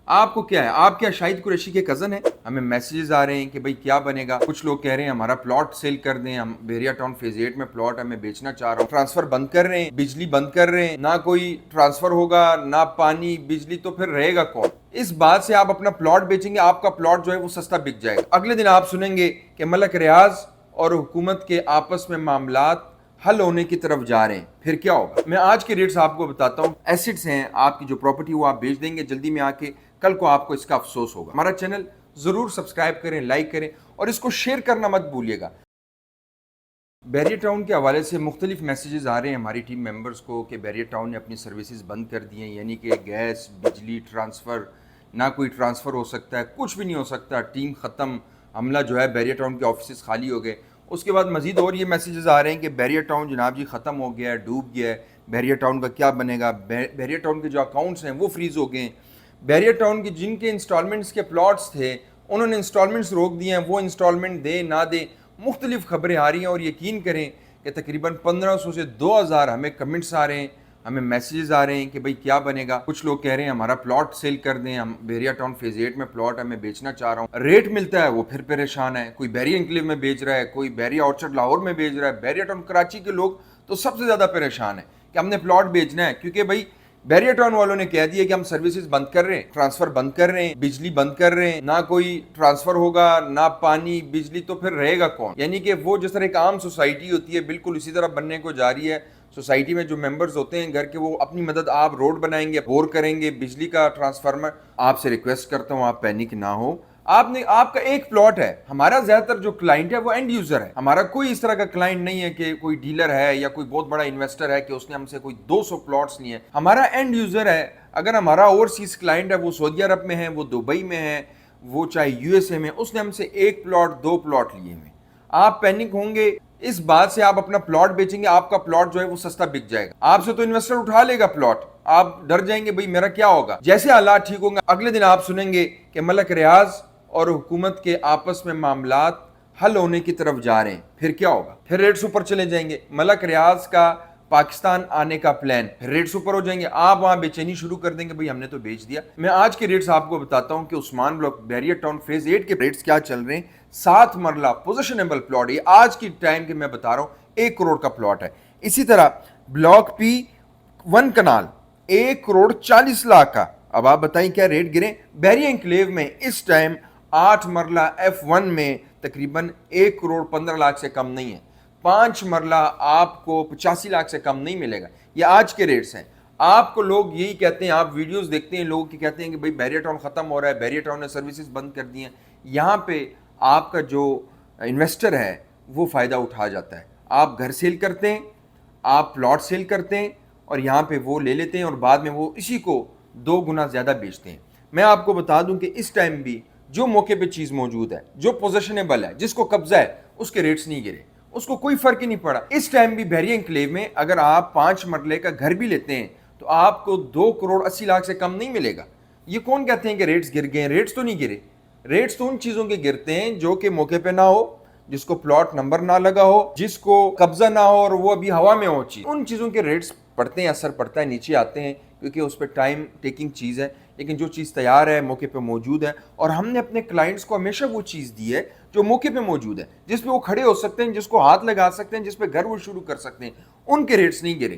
آپ کو کیا ہے؟ آپ کیا شاہد قریشی کے کزن ہیں؟ ہمیں میسیجز آ رہے ہیں کہ بھئی کیا بنے گا. کچھ لوگ کہہ رہے ہیں ہمارا پلاٹ سیل کر دیں, ہم بیریا ٹاؤن فیز 8 میں پلاٹ ہمیں بیچنا چاہ رہا ہوں. ٹرانسفر بند کر رہے ہیں, بجلی بند کر رہے ہیں, نہ کوئی ٹرانسفر ہوگا نہ پانی بجلی, تو پھر رہے گا کون؟ اس بات سے آپ اپنا پلاٹ بیچیں گے, آپ کا پلاٹ جو ہے وہ سستا بک جائے گا. اگلے دن آپ سنیں گے کہ ملک ریاض اور حکومت کے آپس میں معاملات حل ہونے کی طرف جا رہے ہیں. پھر کیا ہوگا؟ میں آج کے ریٹس آپ کو بتاتا ہوں. ایسٹس ہیں آپ کی جو پراپرٹی وہ آپ بیچ دیں گے جلدی میں آ کے, کل کو آپ کو اس کا افسوس ہوگا. ہمارا چینل ضرور سبسکرائب کریں, لائک کریں اور اس کو شیئر کرنا مت بھولیے گا. بیریا ٹاؤن کے حوالے سے مختلف میسیجز آ رہے ہیں ہماری ٹیم ممبرز کو کہ بیریا ٹاؤن نے اپنی سروسز بند کر دی ہیں, یعنی کہ گیس, بجلی, ٹرانسفر, نہ کوئی ٹرانسفر ہو سکتا ہے, کچھ بھی نہیں ہو سکتا, ٹیم ختم, عملہ جو ہے بیریا ٹاؤن کے آفیسز خالی ہو گئے. اس کے بعد مزید اور یہ میسیجز آ رہے ہیں کہ بیریا ٹاؤن جناب جی ختم ہو گیا ہے, ڈوب گیا ہے, بیریا ٹاؤن کا کیا بنے گا, بیریا ٹاؤن کے جو اکاؤنٹس ہیں وہ فریز ہو گئے ہیں, بیریا ٹاؤن کی جن کے انسٹالمنٹس کے پلاٹس تھے انہوں نے انسٹالمنٹس روک دیے ہیں, وہ انسٹالمنٹ دیں نہ دیں. مختلف خبریں آ رہی ہیں اور یقین کریں کہ تقریباً 1500 سے 2000 ہمیں کمنٹس آ رہے ہیں, ہمیں میسیجز آ رہے ہیں کہ بھئی کیا بنے گا. کچھ لوگ کہہ رہے ہیں ہمارا پلاٹ سیل کر دیں, ہم بیریا ٹاؤن فیز 8 میں پلاٹ ہمیں بیچنا چاہ رہا ہوں. ریٹ ملتا ہے وہ پھر پریشان ہے, کوئی بیریا انکلیو میں بیچ رہا ہے, کوئی بیریا آرچرڈ لاہور میں بیچ رہا ہے. بیریا ٹاؤن کراچی کے لوگ تو سب سے زیادہ پریشان ہیں کہ ہم نے پلاٹ بیچنا ہے, کیونکہ بھئی بیریا ٹاؤن والوں نے کہہ دیا کہ ہم سروسز بند کر رہے ہیں, ٹرانسفر بند کر رہے ہیں, بجلی بند کر رہے ہیں, نہ کوئی ٹرانسفر ہوگا نہ پانی بجلی, تو پھر رہے گا کون؟ یعنی کہ وہ جس طرح ایک عام سوسائٹی ہوتی ہے بالکل اسی طرح بننے کو جا رہی ہے. سوسائٹی میں جو ممبرز ہوتے ہیں گھر کے, وہ اپنی مدد, آپ روڈ بنائیں گے, بور کریں گے, بجلی کا ٹرانسفارمر. آپ سے ریکویسٹ کرتا ہوں آپ پینک نہ ہو. آپ کا ایک پلاٹ ہے, ہمارا زیادہ تر جو کلائنٹ ہے وہ اینڈ یوزر ہے, ہمارا کوئی اس طرح کا کلائنٹ نہیں ہے کہ کوئی ڈیلر ہے یا کوئی بہت بڑا انویسٹر ہے کہ اس نے ہم سے کوئی 200 پلاٹس لیے ہیں. ہمارا اینڈ یوزر ہے. اگر ہمارا اوورسیز کلائنٹ ہے, وہ سعودی عرب میں ہے, وہ دبئی میں ہے, وہ چاہے یو ایس اے میں, اس نے ہم سے 1 پلاٹ 2 پلاٹ لیے ہیں. آپ پینک ہوں گے اس بات سے, آپ اپنا پلاٹ بیچیں گے, آپ کا پلاٹ جو ہے وہ سستا بک جائے گا. آپ سے تو انویسٹر اٹھا لے گا پلاٹ, آپ ڈر جائیں گے بھئی میرا کیا ہوگا. جیسے حالات ٹھیک ہوں گے اگلے دن آپ سنیں گے کہ ملک ریاض اور حکومت کے آپس میں معاملات حل ہونے کی طرف جا رہے ہیں. پھر کیا ہوگا؟ پھر ریٹس اوپر چلے جائیں گے. ملک ریاض کا پاکستان آنے کا پلان, پھر ریٹس اوپر ہو جائیں گے, آپ وہاں بے چینی شروع کر دیں گے بھئی ہم نے تو بیچ دیا. میں آج کے ریٹس آپ کو بتاتا ہوں کہ عثمان بلاک بیریا ٹاؤن فیز 8 کے ریٹس کیا چل رہے ہیں. 7 مرلہ پوزیشنیبل پلاٹ, یہ آج کی ٹائم کے میں بتا رہا ہوں 1 کروڑ کا پلاٹ ہے. اسی طرح بلاک پی 1 کنال 1 کروڑ 40 لاکھ کا. اب آپ بتائیں کیا ریٹ گریں. بیریا انکلیو میں اس ٹائم 8 مرلہ F1 میں تقریباً 1 کروڑ 15 لاکھ سے کم نہیں ہے. 5 مرلہ آپ کو 85 لاکھ سے کم نہیں ملے گا. یہ آج کے ریٹس ہیں. آپ کو لوگ یہی کہتے ہیں, آپ ویڈیوز دیکھتے ہیں, لوگ کی کہتے ہیں کہ بھئی بیریا ٹاؤن ختم ہو رہا ہے, بیریا ٹاؤن نے سروسز بند کر دی ہیں. یہاں پہ آپ کا جو انویسٹر ہے وہ فائدہ اٹھا جاتا ہے. آپ گھر سیل کرتے ہیں, آپ پلاٹ سیل کرتے ہیں اور یہاں پہ وہ لے لیتے ہیں اور بعد میں وہ اسی کو 2 گنا زیادہ بیچتے ہیں. میں آپ کو بتا دوں کہ اس ٹائم بھی جو موقع پہ چیز موجود ہے, جو پوزیشنیبل ہے, جس کو قبضہ ہے, اس کے ریٹس نہیں گرے, اس کو کوئی فرق ہی نہیں پڑا. اس ٹائم بھی بیریا انکلیو میں اگر آپ 5 مرلے کا گھر بھی لیتے ہیں تو آپ کو 2 کروڑ 80 لاکھ سے کم نہیں ملے گا. یہ کون کہتے ہیں کہ ریٹس گر گئے ہیں؟ ریٹس تو نہیں گرے. ریٹس تو ان چیزوں کے گرتے ہیں جو کہ موقع پہ نہ ہو, جس کو پلاٹ نمبر نہ لگا ہو, جس کو قبضہ نہ ہو اور وہ ابھی ہوا میں ہو چیز, ان چیزوں کے ریٹس پڑتے ہیں, اثر پڑتا ہے, نیچے آتے ہیں, کیونکہ اس پہ ٹائم ٹیکنگ چیز ہے. لیکن جو چیز تیار ہے, موقع پہ موجود ہے, اور ہم نے اپنے کلائنٹس کو ہمیشہ وہ چیز دی ہے جو موقع پہ موجود ہے, جس پہ وہ کھڑے ہو سکتے ہیں, جس کو ہاتھ لگا سکتے ہیں, جس پہ گھر وہ شروع کر سکتے ہیں, ان کے ریٹس نہیں گرے.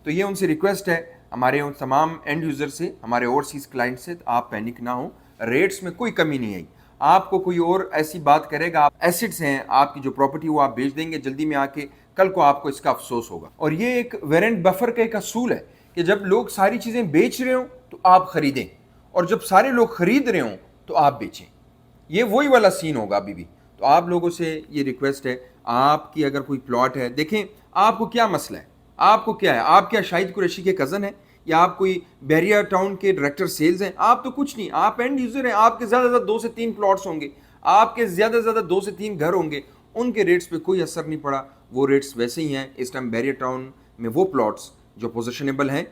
تو یہ ان سے ریکویسٹ ہے ہمارے ان تمام اینڈ یوزر سے, ہمارے اوورسیز کلائنٹ سے, آپ پینک نہ ہوں. ریٹس میں کوئی کمی نہیں آئی. آپ کو کوئی اور ایسی بات کرے گا, آپ ایسٹس ہیں آپ کی جو پراپرٹی وہ آپ بیچ دیں گے جلدی میں آ کے, کل کو آپ کو اس کا افسوس ہوگا. اور یہ ایک ویرنٹ بفر کا ایک اصول ہے کہ جب لوگ ساری چیزیں بیچ رہے ہوں تو آپ خریدیں, اور جب سارے لوگ خرید رہے ہوں تو آپ بیچیں. یہ وہی والا سین ہوگا ابھی بھی. تو آپ لوگوں سے یہ ریکویسٹ ہے, آپ کی اگر کوئی پلاٹ ہے, دیکھیں آپ کو کیا مسئلہ ہے, آپ کو کیا ہے, آپ کیا شاہد قریشی کے کزن ہیں, یا آپ کوئی بیریا ٹاؤن کے ڈائریکٹر سیلز ہیں؟ آپ تو کچھ نہیں, آپ اینڈ یوزر ہیں. آپ کے زیادہ سے زیادہ 2 سے 3 پلاٹس ہوں گے, آپ کے زیادہ سے زیادہ 2 سے 3 گھر ہوں گے, ان کے ریٹس پہ کوئی اثر نہیں پڑا. وہ ریٹس ویسے ہی ہیں. اس ٹائم بیریا ٹاؤن میں وہ پلاٹس جو پوزیشنیبل ہیں,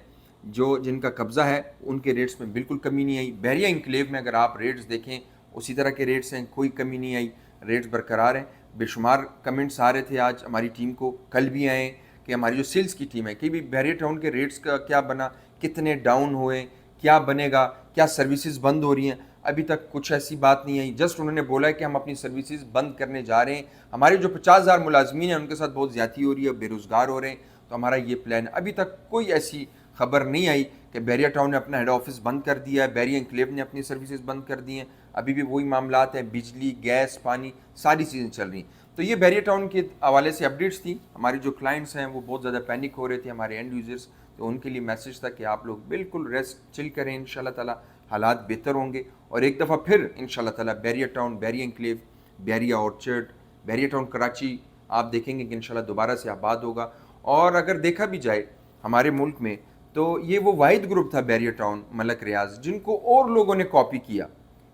جو جن کا قبضہ ہے, ان کے ریٹس میں بالکل کمی نہیں آئی. بیریا انکلیو میں اگر آپ ریٹس دیکھیں اسی طرح کے ریٹس ہیں, کوئی کمی نہیں آئی, ریٹس برقرار ہیں. بے شمار کمنٹس آ رہے تھے آج ہماری ٹیم کو, کل بھی آئے کہ ہماری جو سیلز کی ٹیم ہے کہ بھی بیریا ٹاؤن کے ریٹس کا کیا بنا, کتنے ڈاؤن ہوئے, کیا بنے گا, کیا سروسز بند ہو رہی ہیں, ابھی تک کچھ ایسی بات نہیں آئی. جسٹ انہوں نے بولا ہے کہ ہم اپنی سروسز بند کرنے جا رہے ہیں, ہمارے جو 50,000 ملازمین ہیں ان کے ساتھ بہت زیادتی ہو رہی ہے, بے روزگار ہو رہے ہیں, تو ہمارا یہ پلان ہے. ابھی تک کوئی ایسی خبر نہیں آئی کہ بحریہ ٹاؤن نے اپنا ہیڈ آفس بند کر دیا ہے, بحریہ انکلیو نے اپنی سروسز بند کر دی ہیں. ابھی بھی وہی معاملات ہیں, بجلی, گیس, پانی, ساری چیزیں چل رہی ہیں. تو یہ بحریہ ٹاؤن کے حوالے سے اپڈیٹس تھی. ہمارے جو کلائنٹس ہیں وہ بہت زیادہ پینک ہو رہے تھے, ہمارے اینڈ یوزرس, تو ان کے لیے میسج تھا کہ آپ لوگ بالکل ریسٹ چل کریں, انشاءاللہ تعالیٰ حالات بہتر ہوں گے. اور ایک دفعہ پھر انشاءاللہ تعالیٰ بحریہ ٹاؤن, بحریہ انکلیو, بحریہ اورچرڈ, بحریہ ٹاؤن کراچی آپ دیکھیں گے کہ انشاءاللہ دوبارہ سے آباد ہوگا. اور اگر دیکھا بھی جائے ہمارے ملک میں تو یہ وہ واحد گروپ تھا بحریہ ٹاؤن, ملک ریاض, جن کو اور لوگوں نے کاپی کیا.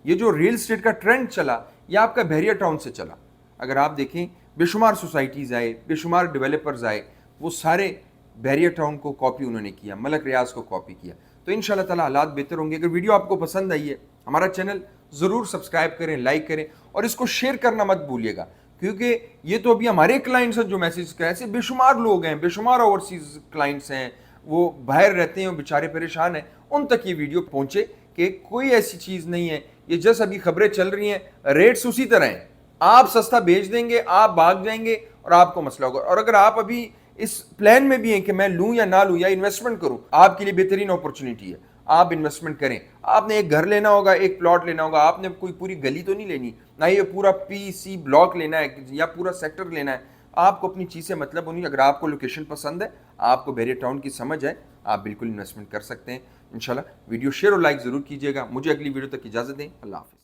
یہ جو ریل اسٹیٹ کا ٹرینڈ چلا یہ آپ کا بحریہ ٹاؤن سے چلا. اگر آپ دیکھیں بے شمار سوسائٹیز آئے, بے شمار ڈیولپرز آئے, وہ سارے بحریہ ٹاؤن کو کاپی انہوں نے کیا, ملک ریاض کو کاپی کیا. تو انشاءاللہ تعالیٰ حالات بہتر ہوں گے. اگر ویڈیو آپ کو پسند آئی ہے ہمارا چینل ضرور سبسکرائب کریں, لائک کریں, اور اس کو شیئر کرنا مت بھولیے گا, کیونکہ یہ تو ابھی ہمارے کلائنٹس ہیں جو میسیج کریں, ایسے بے شمار لوگ ہیں, بے شمار اوورسیز کلائنٹس ہیں, وہ باہر رہتے ہیں, وہ بیچارے پریشان ہیں, ان تک یہ ویڈیو پہنچے کہ کوئی ایسی چیز نہیں ہے. یہ جس ابھی خبریں چل رہی ہیں, ریٹس اسی طرح ہیں, آپ سستا بھیج دیں گے, آپ بھاگ جائیں گے اور آپ کو مسئلہ ہوگا. اور اگر آپ ابھی اس پلان میں بھی ہیں کہ میں لوں یا نہ لوں یا انویسٹمنٹ کروں, آپ کے لیے بہترین اپرچونٹی ہے, آپ انویسٹمنٹ کریں. آپ نے ایک گھر لینا ہوگا, ایک پلاٹ لینا ہوگا, آپ نے کوئی پوری گلی تو نہیں لینی, نہ یہ پورا پی سی بلاک لینا ہے یا پورا سیکٹر لینا ہے. آپ کو اپنی چیز سے مطلب ہونی. اگر آپ کو لوکیشن پسند ہے, آپ کو بحریہ ٹاؤن کی سمجھ ہے, آپ بالکل انویسٹمنٹ کر سکتے ہیں. انشاءاللہ ویڈیو شیئر اور لائک ضرور کیجیے گا. مجھے اگلی ویڈیو تک اجازت دیں. اللہ حافظ.